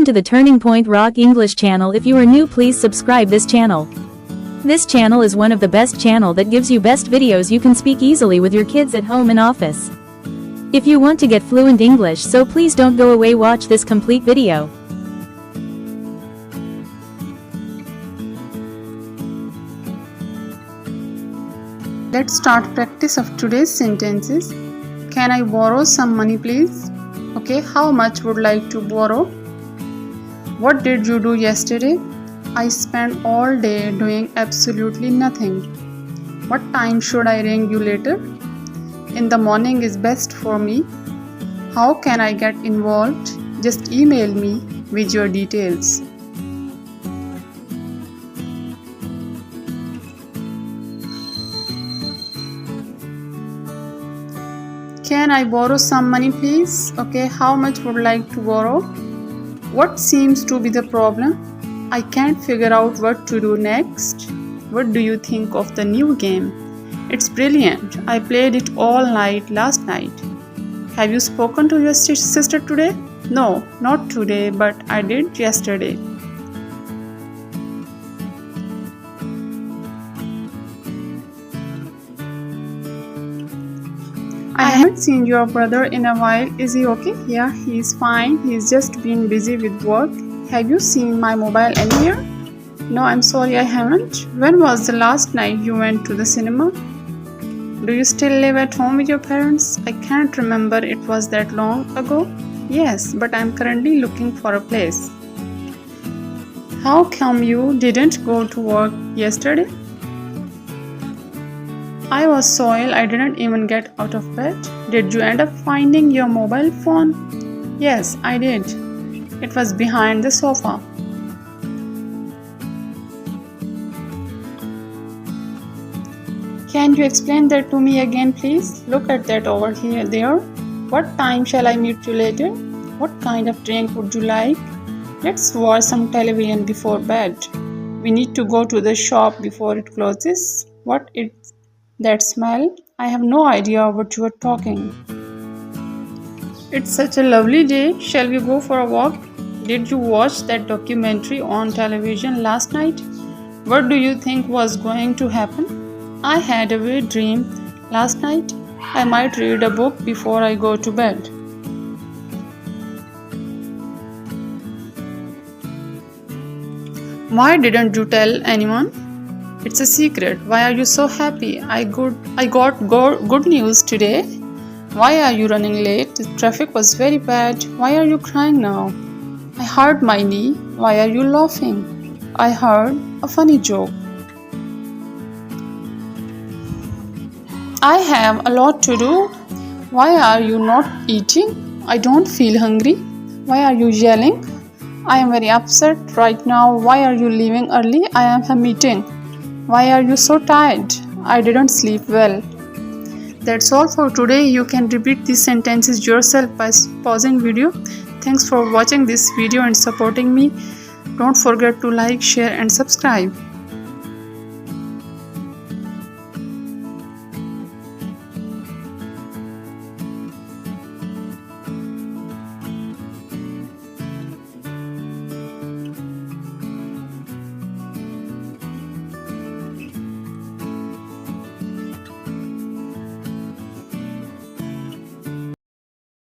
to the Turning Point Rock English channel. If you are new, please subscribe this channel. This channel is one of the best channel that gives you best videos. You can speak easily with your kids at home and office. If you want to get fluent English, so please don't go away, watch this complete video. Let's start practice of today's sentences. Can I borrow some money, please? Okay, how much would like to borrow? What did you do yesterday? I spent all day doing absolutely nothing. What time should I ring you later? In the morning is best for me. How can I get involved? Just email me with your details. Can I borrow some money, please? Okay, how much would like to borrow? What seems to be the problem? I can't figure out what to do next. What do you think of the new game? It's brilliant. I played it all night last night. Have you spoken to your sister today? No, not today, but I did yesterday. I haven't seen your brother in a while. Is he okay? Yeah, he's fine. He's just been busy with work. Have you seen my mobile anywhere? No, I'm sorry, I haven't. When was the last night you went to the cinema? Do you still live at home with your parents? I can't remember, it was that long ago. Yes, but I'm currently looking for a place. How come you didn't go to work yesterday? I was so ill, I didn't even get out of bed. Did you end up finding your mobile phone? Yes, I did. It was behind the sofa. Can you explain that to me again, please? Look at that over there. What time shall I meet you later? What kind of drink would you like? Let's watch some television before bed. We need to go to the shop before it closes. What is that smell? I have no idea what you are talking. It's such a lovely day. Shall we go for a walk? Did you watch that documentary on television last night? What do you think was going to happen? I had a weird dream last night. I might read a book before I go to bed. Why didn't you tell anyone? It's a secret. Why are you so happy? I got good news today. Why are you running late? The traffic was very bad. Why are you crying now? I hurt my knee. Why are you laughing? I heard a funny joke. I have a lot to do. Why are you not eating? I don't feel hungry. Why are you yelling? I am very upset right now. Why are you leaving early? I have a meeting. Why are you so tired? I didn't sleep well. That's all for today. You can repeat these sentences yourself by pausing video. Thanks for watching this video and supporting me. Don't forget to like, share and subscribe.